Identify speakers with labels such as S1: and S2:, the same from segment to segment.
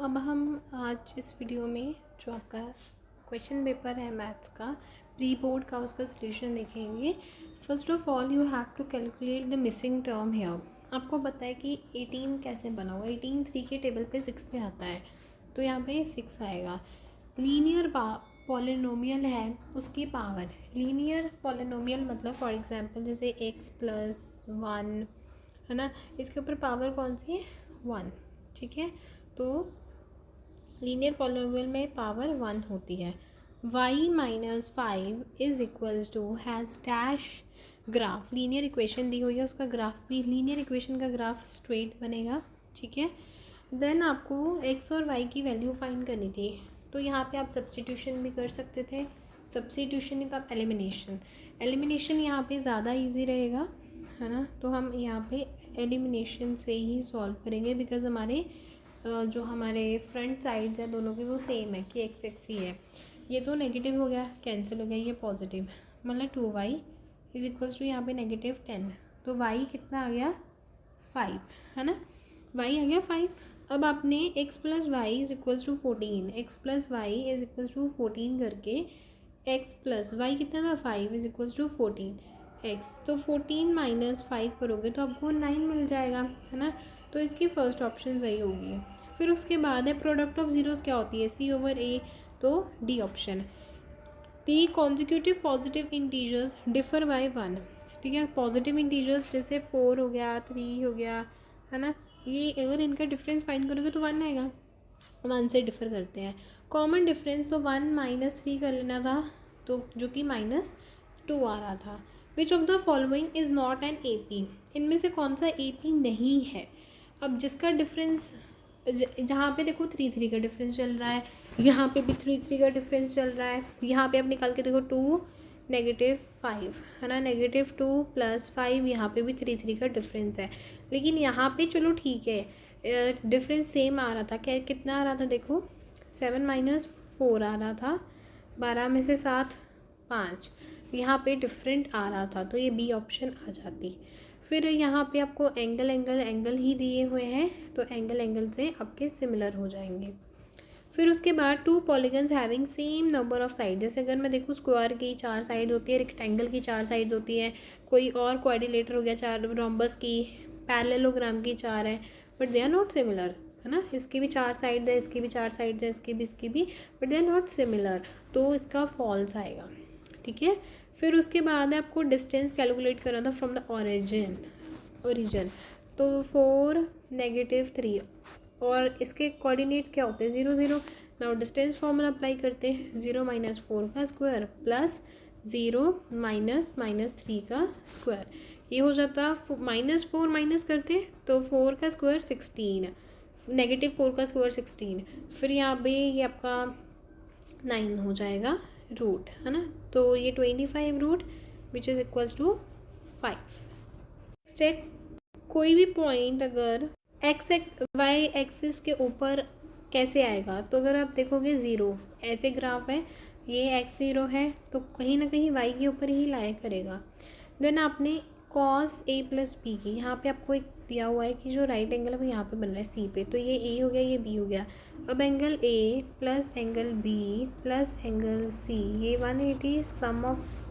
S1: अब हम आज इस वीडियो में जो आपका क्वेश्चन पेपर है मैथ्स का प्री बोर्ड का उसका सॉल्यूशन देखेंगे। First of all you have to calculate the missing term here. आपको पता है कि 18 कैसे बना हुआ, 18 3 के टेबल पे 6 पे आता है, तो यहाँ पे 6 आएगा। लीनियर पॉलिनोमियल है, उसकी पावर लीनियर पॉलिनोमियल मतलब फॉर एग्जांपल जैसे x+1 है ना, इसके ऊपर पावर कौन सी है 1, ठीक है। तो लीनियर पॉलिनोमियल में पावर 1 होती है। y-5 is equals to has dash graph, linear equation दी हुई है, उसका ग्राफ भी लीनियर इक्वेशन का ग्राफ स्ट्रेट बनेगा, ठीक है। देन आपको x और y की वैल्यू फाइंड करनी थी, तो यहाँ पे आप सब्स्टिट्यूशन भी कर सकते थे। सब्स्टिट्यूशन नहीं तो आप एलिमिनेशन यहाँ पे ज़्यादा इजी रहेगा, है ना। तो हम यहाँ पे एलिमिनेशन से ही सॉल्व करेंगे, बिकॉज हमारे जो हमारे फ्रंट साइड्स हैं दोनों की वो सेम है कि एक्स एक्स ही है। ये तो नेगेटिव हो गया, कैंसिल हो गया, ये पॉजिटिव, मतलब 2y इज इक्वल्स टू यहाँ पे -10। तो y कितना आ गया 5, है ना, y आ गया 5। अब आपने x+y is equals to 14, x+y is equals to 14 करके x+y कितना था 5 इज इक्वल्स टू 14x, तो 14 - 5 करोगे तो आपको 9 मिल जाएगा, है ना। तो इसकी फर्स्ट ऑप्शन सही होगी। फिर उसके बाद है प्रोडक्ट ऑफ जीरोस क्या होती है C/A, तो D option. The consecutive positive integers differ by 1, ठीक है। पॉजिटिव इंटीजर्स जैसे 4 हो गया, 3 हो गया, है ना, ये अगर इनका डिफरेंस फाइंड करोगे तो 1 आएगा, 1 से डिफर करते हैं। कॉमन डिफरेंस तो 1 - 3 कर लेना था, तो जो कि -2 आ रहा था। Which of the following is not an AP, इनमें से कौन सा AP नहीं है। अब जिसका डिफरेंस जहाँ पे देखो 3 का डिफरेंस चल रहा है, यहाँ पे भी 3 का डिफरेंस चल रहा है, यहाँ पे आप निकाल के देखो 2 -5 है ना, -2 + 5, यहाँ पे भी 3 का डिफरेंस है। लेकिन यहाँ पे चलो ठीक है, डिफरेंस सेम आ रहा था, क्या कितना आ रहा था देखो 7 - 4 आ रहा था, 12 में से 7 5, यहाँ पे डिफरेंट आ रहा था, तो ये बी ऑप्शन आ जाती। फिर यहाँ पे आपको एंगल ही दिए हुए हैं, तो एंगल से आपके सिमिलर हो जाएंगे। फिर उसके बाद 2 polygons having same number of side, जैसे अगर मैं देखूँ स्क्वायर की 4 साइड्स होती है, रेक्टेंगल की 4 साइड्स होती है, कोई और क्वाड्रिलेटर हो गया 4, रोम्बस की, पैरेललोग्राम की 4 है, but they are not similar, है ना। इसकी भी 4 साइड है, इसकी भी 4 साइड है, इसकी भी, but they are not similar, तो इसका फॉल्स आएगा, ठीक है। फिर उसके बाद आपको डिस्टेंस कैलकुलेट करना था फ्रॉम द ओरिजिन, तो 4 -3, और इसके कोऑर्डिनेट्स क्या होते हैं 0 0। नाउ डिस्टेंस फॉर्मूला अप्लाई करते हैं, 0 - 4 का स्क्वायर प्लस 0 - -3 का स्क्वायर, ये हो जाता -4 माइनस करते तो 4 का स्क्वायर 16, -4 का स्क्वायर 16, फिर यहाँ पे ये आपका 9 हो जाएगा रूट, है ना। तो ये 25 root which is equals to 5। Next है कोई भी पॉइंट अगर y एक्सिस के ऊपर कैसे आएगा, तो अगर आप देखोगे 0 ऐसे ग्राफ है, ये x0 है, तो कहीं ना कहीं y के ऊपर ही लाया करेगा। देन आपने cos A + B की, यहाँ पे आपको एक दिया हुआ है कि जो राइट एंगल है वो यहाँ पे बन रहा है C पे, तो ये A हो गया, ये B हो गया। अब angle A plus angle B plus angle C, ये 180 सम ऑफ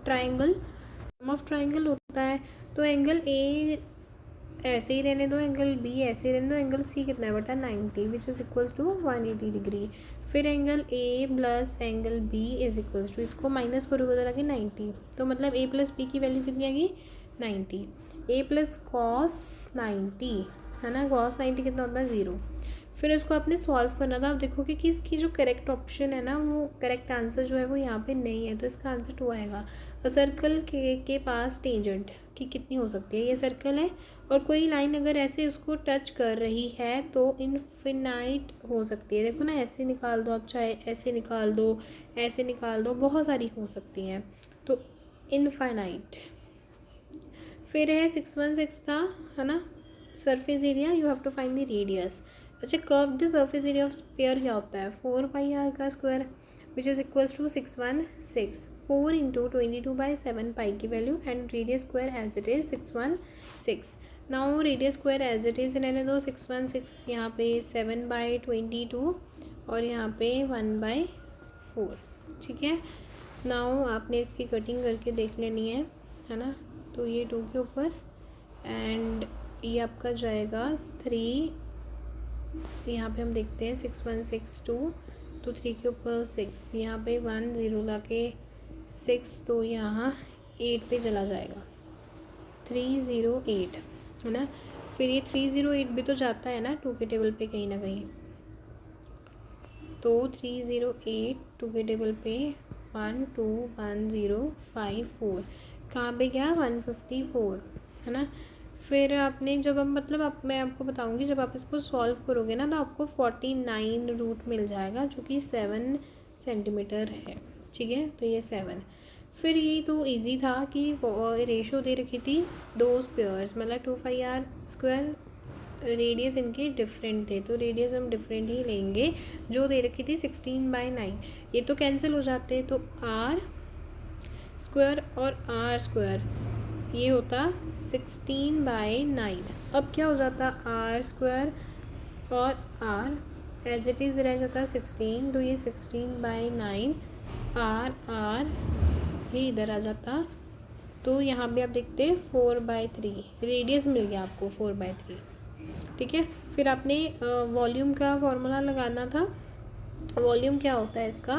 S1: ट्राइंगल होता है। तो एंगल A ऐसे ही रहने दो, एंगल B ऐसे ही रहने दो, एंगल C कितना है बटा 90 विच इज़ इक्वल्स टू 180 डिग्री। फिर angle A plus angle B is equals to, इसको माइनस करोगे तो लगे 90, तो मतलब A + B की वैल्यू कितनी आ गई 90। A + cos 90 है ना, cos 90 कितना होता है 0। फिर इसको आपने सॉल्व करना था, आप देखोगे कि इसकी जो करेक्ट ऑप्शन है ना, वो करेक्ट आंसर जो है वो यहाँ पे नहीं है, तो इसका आंसर 2 आएगा। सर्कल के पास टेंजेंट की कितनी हो सकती है, ये सर्कल है और कोई लाइन अगर ऐसे उसको टच कर रही है तो इनफिनाइट हो सकती है। देखो ना, ऐसे निकाल दो आप, चाहे ऐसे निकाल दो, ऐसे निकाल दो, बहुत सारी हो सकती हैं, तो इनफाइनाइट। फिर है 616 था, है ना, surface area, you have to find the radius. अच्छा, curved surface area of sphere क्या होता है 4πr का square which is equals to 616, 4 × 22/7 pi की value and radius square as it is 616। Now radius square as it is रहने दो 616, यहाँ पे 7/22 और यहाँ पे 1/4, ठीक है। नाउ आपने इसकी कटिंग करके देख लेनी है ना। तो ये 2 के ऊपर एंड ये आपका जाएगा 3, यहाँ पे हम देखते हैं 6162, तो 3 के ऊपर 6, यहाँ पे 1 0 ला के 6, तो यहाँ 8 पे चला जाएगा, 308 है ना। फिर ये 308 भी तो जाता है ना 2 के टेबल पे कहीं ना कहीं, तो 308 2 के टेबल पे 1 2 1 0 5 4, कहाँ पे गया 154 है ना। फिर आपने जब हम मतलब मैं आपको बताऊंगी, जब आप इसको सॉल्व करोगे ना तो आपको 49 रूट मिल जाएगा, जो कि 7 सेंटीमीटर है, ठीक है। तो ये 7, फिर ये तो इजी था कि रेशो दे रखी थी 2 स्क्वायर्स, मतलब 2πr², रेडियस इनके डिफरेंट थे, तो रेडियस हम डिफरेंट ही लेंगे। जो दे रखी थी 16/9, ये तो कैंसिल हो जाते, तो r² और r², ये होता 16/9। अब क्या हो जाता, r² और r एज इट इज़ रह जाता 16, तो ये 16/9 r ये इधर आ जाता। तो यहाँ पे आप देखते हैं 4/3 रेडियस मिल गया आपको 4/3, ठीक है। फिर आपने वॉल्यूम का फॉर्मूला लगाना था। वॉल्यूम क्या होता है इसका,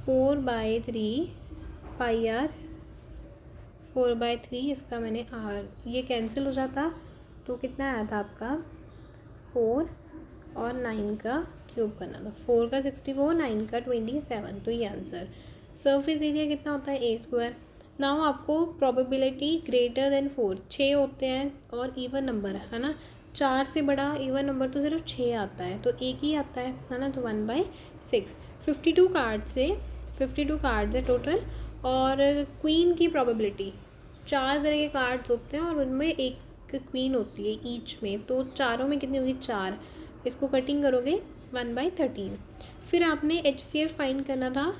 S1: 4/3 πr, 4/3 इसका मैंने r, ये कैंसिल हो जाता, तो कितना आया था आपका 4 और 9 का क्यूब करना था, 4 का 64, 9 का 27, तो ये आंसर। सरफेस एरिया कितना होता है a²। नाउ आपको प्रोबेबिलिटी ग्रेटर देन 4, 6 होते हैं और इवन नंबर है ना, 4 से बड़ा इवन नंबर तो सिर्फ 6 आता है, तो एक ही आता है ना, तो 1/6। 52 कार्ड्स है टोटल, और क्वीन की प्रोबेबिलिटी 4 तरह के कार्ड्स होते हैं और उनमें एक क्वीन होती है ईच में, तो चारों में कितनी होगी 4, इसको कटिंग करोगे 1/13। फिर आपने HCF फाइंड करना था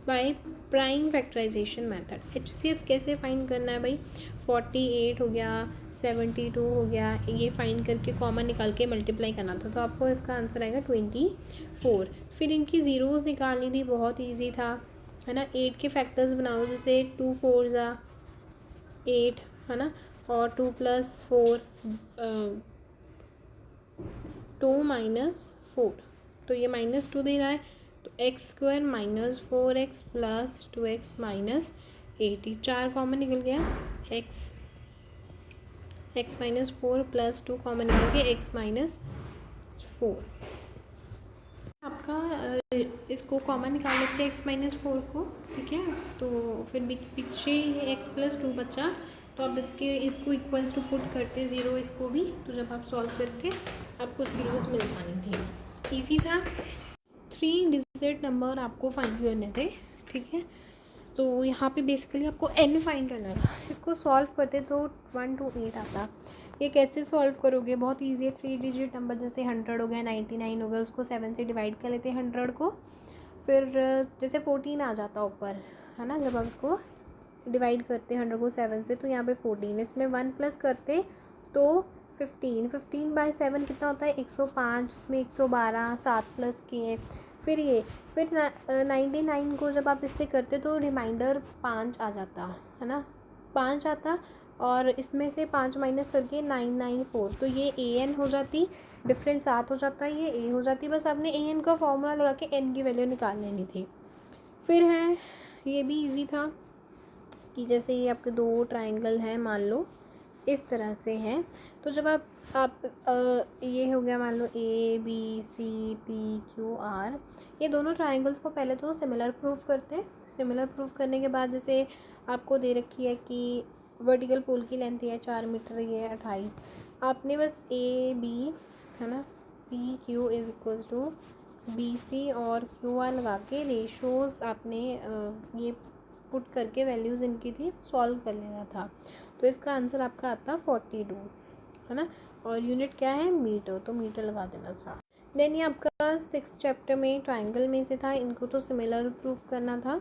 S1: by prime factorisation method. HCF कैसे फाइंड करना है भाई, 48 हो गया, 72 हो गया, ये फाइंड करके कॉमन निकाल के मल्टीप्लाई करना था, तो आपको इसका आंसर आएगा 24। फिर इनकी ज़ीरोज़ निकालनी थी, बहुत ईजी था है ना। 8 के फैक्टर्स बनाओ, जैसे 2 4 8 है ना, और 2 + 4 2 - 4, तो ये -2 दे रहा है, तो x² - 4x + 2x - 8, 4 कॉमन निकल गया, x - 4 + 2 कॉमन निकल गया, x - 4। आपका इसको कॉमन निकाल लेते हैं x - 4 को, ठीक है। तो फिर पीछे ये x + 2 बचा, तो अब इसको इक्वल्स टू पुट करते 0 इसको भी, तो जब आप सॉल्व करते आपको ज़ीरोज़ मिल जानी थी, ईजी था। 3 डिजिट नंबर आपको फाइंड करने थे, ठीक है। तो यहाँ पे बेसिकली आपको n फाइंड करना था, इसको सॉल्व करते तो 1 to 8 आता। ये कैसे सॉल्व करोगे, बहुत ईजी है। 3 डिजिट नंबर जैसे 100 हो गया, 99 हो गया, उसको 7 से डिवाइड कर लेते हैं 100 को, फिर जैसे 14 आ जाता ऊपर है ना, जब आप उसको डिवाइड करते हैं 100 को 7 से, तो यहाँ पे 14, इसमें 1 प्लस करते तो 15/7 कितना होता है 105, इसमें 112, 7 प्लस किए, फिर 99 को जब आप इससे करते तो रिमाइंडर 5 आ जाता है ना, 5 आता, और इसमें से 5 माइनस करके 994, तो ये an हो जाती, डिफरेंस 7 हो जाता है, ये a हो जाती। बस आपने an का फॉर्मूला लगा के n की वैल्यू निकाल लेनी थी। फिर है ये भी इजी था कि जैसे ये आपके 2 ट्राइंगल हैं, मान लो इस तरह से हैं, तो जब आप ये हो गया मान लो ABCPQR, ये दोनों ट्राइंगल्स को पहले तो सिमिलर प्रूफ करते हैं। सिमिलर प्रूफ करने के बाद जैसे आपको दे रखी है कि वर्टिकल पोल की लेंथ है 4 मीटर, ये है 28, आपने बस AB है ना, PQ = BC और QR लगा के रेशोज़ आपने ये पुट करके वैल्यूज़ इनकी थी सॉल्व कर लेना था, तो इसका आंसर आपका आता 42 है ना, और यूनिट क्या है मीटर, तो मीटर लगा देना था। देन ये आपका 6th चैप्टर में ट्राइंगल में से था, इनको तो सिमिलर प्रूफ करना था।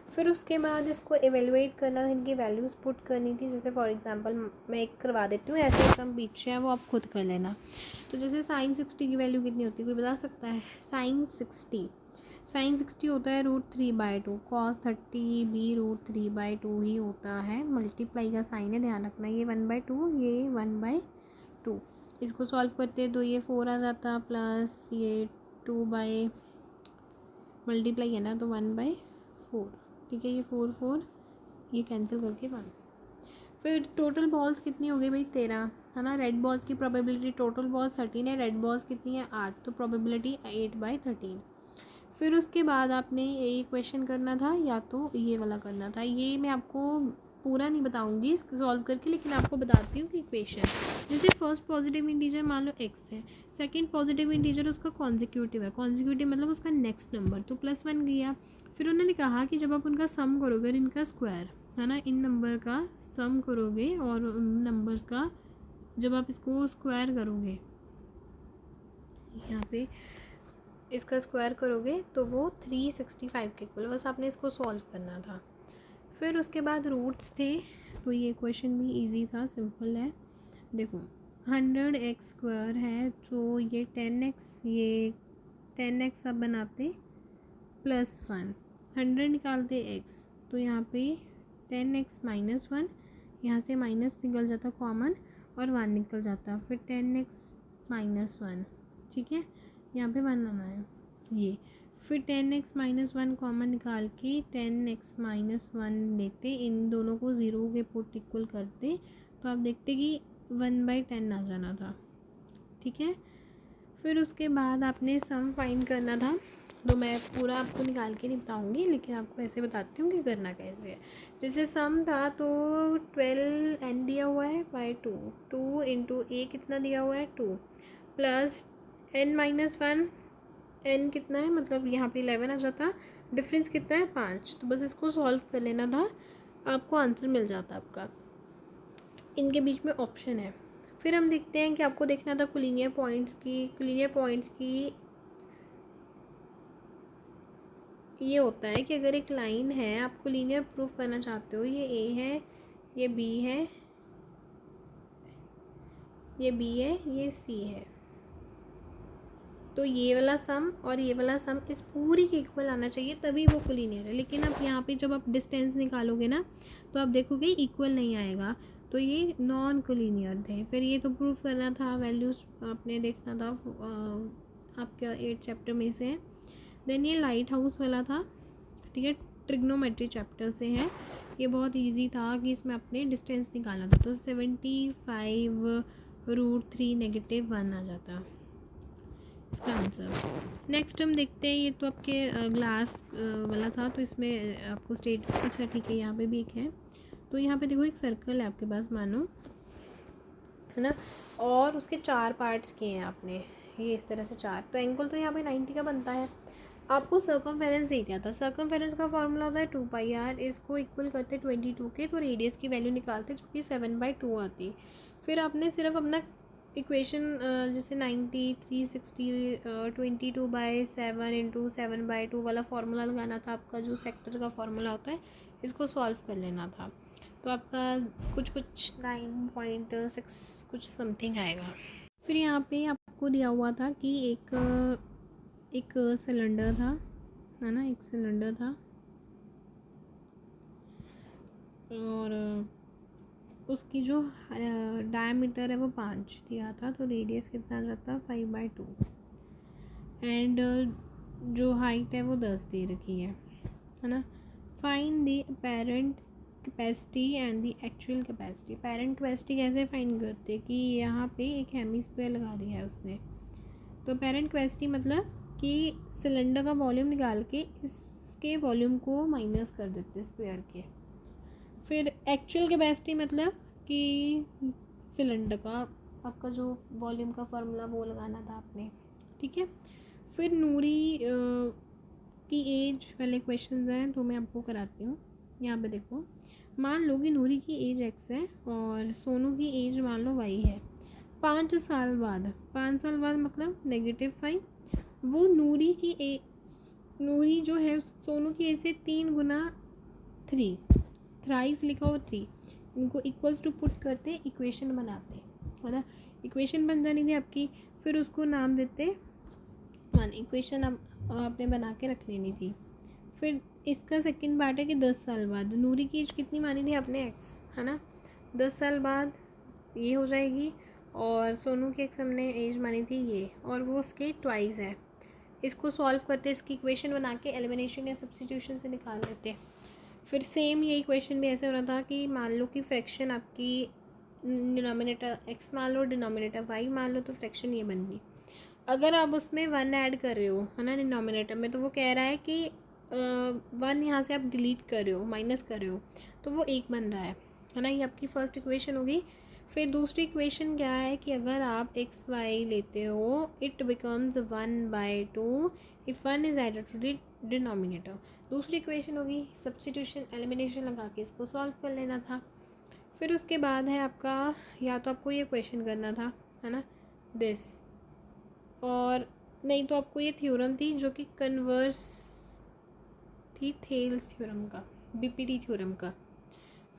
S1: फिर उसके बाद इसको एवेलुएट करना था, इनकी वैल्यूज़ पुट करनी थी। जैसे फॉर एग्जांपल मैं एक करवा देती हूँ, ऐसे सम पीछे है वो आप खुद कर लेना। तो जैसे साइन 60 की वैल्यू कितनी होती है, कोई बता सकता है? साइन 60 होता है √3/2, कॉस 30 भी √3/2 ही होता है। मल्टीप्लाई का साइन है, ध्यान रखना। ये 1/2, ये 1/2। इसको सॉल्व करते तो ये 4 आ जाता, प्लस ये 2 मल्टीप्लाई है ना, तो 1/4। ठीक है, ये 4 ये कैंसिल करके 1। फिर टोटल बॉल्स कितनी हो गई भाई? 13 है ना। रेड बॉल्स की प्रोबेबिलिटी, टोटल बॉल्स 13 है, रेड बॉल्स कितनी है? 8, तो प्रोबेबिलिटी 8/13। फिर उसके बाद आपने ये क्वेश्चन करना था या तो ये वाला करना था। ये मैं आपको पूरा नहीं बताऊंगी सॉल्व करके, लेकिन आपको बताती हूँ कि इक्वेशन जैसे फर्स्ट पॉजिटिव इंटीजर मान लो x है, सेकंड पॉजिटिव इंटीजर उसका कॉन्जिक्यूटिव है, कॉन्जिक्यूटिव मतलब उसका नेक्स्ट नंबर, तो +1 गया। फिर उन्होंने कहा कि जब आप उनका सम करोगे, इनका स्क्वायर है ना, इन नंबर का सम करोगे और उन नंबर्स का जब आप इसको स्क्वायर करोगे, यहाँ पे इसका स्क्वायर करोगे तो वो 365 के इक्वल। बस आपने इसको सॉल्व करना था। फिर उसके बाद रूट्स थे, तो ये क्वेश्चन भी इजी था, सिंपल है। देखो 100x² है, तो ये 10x, ये 10x आप बनाते +1, 100 निकालते x, तो यहाँ पे 10x - 1, यहाँ से माइनस निकल जाता कॉमन और 1 निकल जाता, फिर 10x - 1, ठीक है, यहाँ पे 1 आना है ये। फिर 10x - 1 कॉमन निकाल के 10x - 1 लेते, इन दोनों को 0 के पुट इक्वल करते, तो आप देखते कि 1/10 आ जाना था। ठीक है, फिर उसके बाद आपने सम फाइंड करना था, तो मैं पूरा आपको निकाल के नहीं बताऊँगी, लेकिन आपको ऐसे बताती हूँ कि करना कैसे है। जैसे सम था तो 12n दिया हुआ है बाय 2, 2 इंटू a कितना दिया हुआ है 2, प्लस n - 1, n कितना है, मतलब यहाँ पे 11 आ जाता, डिफरेंस कितना है 5, तो बस इसको सॉल्व कर लेना था, आपको आंसर मिल जाता आपका। इनके बीच में ऑप्शन है। फिर हम देखते हैं कि आपको देखना था कोलिनियर पॉइंट्स की ये होता है कि अगर एक लाइन है, आपको लीनियर प्रूफ करना चाहते हो, ये ए है, ये बी है, ये बी है, ये सी है, तो ये वाला सम और ये वाला सम इस पूरी के इक्वल आना चाहिए, तभी वो कोलिनियर है। लेकिन अब यहाँ पे जब आप डिस्टेंस निकालोगे ना, तो आप देखोगे इक्वल नहीं आएगा, तो ये नॉन कोलिनियर थे। फिर ये तो प्रूफ करना था, वैल्यूज़ आपने देखना था, आपका 8 चैप्टर में से है। देन ये लाइट हाउस वाला था, ठीक है, ट्रिग्नोमेट्री चैप्टर से है। ये बहुत इजी था कि इसमें अपने डिस्टेंस निकालना था, तो 75 √3 - 1 आ जाता इसका आंसर। नेक्स्ट हम देखते हैं, ये तो आपके ग्लास वाला था, तो इसमें आपको स्टेट, अच्छा ठीक है, यहाँ पे भी एक है। तो यहाँ पे देखो एक सर्कल है आपके पास मानो, है ना, और उसके 4 पार्ट्स किए हैं आपने, ये इस तरह से 4, तो एंगल तो यहाँ पे 90 का बनता है। आपको सर्कमफेरेंस दे दिया था, सर्कमफेरेंस का फॉर्मूला होता है 2πr, इसको इक्वल करते 22 के, तो रेडियस की वैल्यू निकालते जो कि 7/2 आती। फिर आपने सिर्फ अपना इक्वेशन जैसे 90, 360, 22/7 इंटू 7/2 वाला फार्मूला लगाना था, आपका जो सेक्टर का फार्मूला होता है, इसको सॉल्व कर लेना था, तो आपका कुछ 9.6 कुछ समथिंग आएगा। फिर यहाँ पे आपको दिया हुआ था कि एक सिलेंडर था, है ना, एक सिलेंडर था, और उसकी जो डायमीटर है वो 5 दिया था, तो रेडियस कितना आ जाता 5/2, एंड जो हाइट है वो 10 दे रखी है ना। Find the apparent capacity and the actual capacity. Apparent capacity कैसे फाइंड करते कि यहाँ पे एक हेमिस्फीयर लगा दिया है उसने, तो अपेरेंट कैपेसिटी मतलब कि सिलेंडर का वॉल्यूम निकाल के इसके वॉल्यूम को माइनस कर देते स्क्वायर के। फिर एक्चुअल कैपेसिटी मतलब कि सिलेंडर का आपका जो वॉल्यूम का फार्मूला वो लगाना था आपने, ठीक है। फिर नूरी की एज वाले क्वेश्चंस हैं, तो मैं आपको कराती हूँ। यहाँ पे देखो, मान लो कि नूरी की एज x है और सोनू की एज मान लो y है। 5 साल बाद मतलब -5, वो नूरी जो है सोनू की एज से 3 गुना 3, थ्राइस लिखा हो 3, इनको इक्वल्स टू पुट करते, इक्वेशन बनाते, है ना। इक्वेशन बन जानी थी आपकी, फिर उसको नाम देते 1, इक्वेशन आपने बना के रख लेनी थी। फिर इसका सेकंड पार्ट है कि 10 साल बाद नूरी की एज कितनी मानी थी आपने, x, है ना। 10 साल बाद ये हो जाएगी, और सोनू की एक्स हमने एज मानी थी ये, और वो उसके ट्वाइस है। इसको सॉल्व करते, इसकी इक्वेशन बना के एलिमिनेशन या सब्स्टिट्यूशन से निकाल लेते। फिर सेम ये इक्वेशन भी ऐसे हो रहा था कि मान लो कि फ्रैक्शन आपकी डिनोमिनेटर x मान लो, डिनोमिनेटर y मान लो, तो फ्रैक्शन ये बन गई। अगर आप उसमें 1 ऐड कर रहे हो, है ना, डिनोमिनेटर में, तो वो कह रहा है कि 1 यहाँ से आप डिलीट कर रहे हो, माइनस कर रहे हो, तो वो 1 बन रहा है ना। ये आपकी फर्स्ट इक्वेशन होगी। फिर दूसरी इक्वेशन क्या है कि अगर आप एक्स वाई लेते हो, it becomes 1/2 if 1 is added to the denominator. दूसरी इक्वेशन होगी, सब्स्टिट्यूशन एलिमिनेशन लगा के इसको सॉल्व कर लेना था। फिर उसके बाद है आपका, या तो आपको ये क्वेश्चन करना था, है ना, दिस, और नहीं तो आपको ये थ्योरम थी जो कि कन्वर्स थी थेल्स थ्योरम का, बीपीटी थ्योरम का।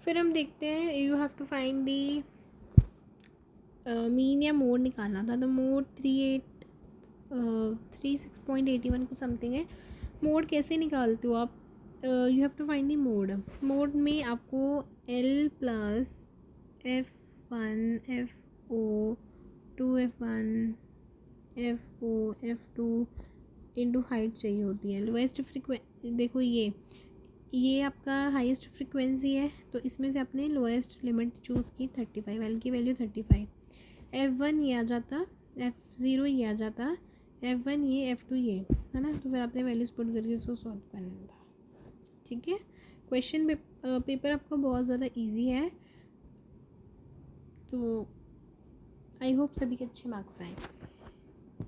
S1: फिर हम देखते हैं, you have to find the mean या मोड निकालना था, तो मोड 36.81 कुछ समथिंग है। मोड कैसे निकालते हो आप, you have to find the mode. Mode में आपको L plus F1 FO2 F1 FO F2 into height चाहिए होती है। लोएस्ट फ्रिक्वेंसी, देखो ये आपका हाईएस्ट फ्रिक्वेंसी है, तो इसमें से आपने लोएस्ट लिमिट चूज़ की 35, L की वैल्यू 35। F1 ये आ जाता, F0 ये आ जाता, F1 ये, F2 ये, है ना। तो फिर आपने वैल्यूज पुट करके उसको सॉल्व करना था, ठीक है। क्वेश्चन पेपर आपका बहुत ज़्यादा इजी है, तो आई होप सभी के अच्छे मार्क्स आए।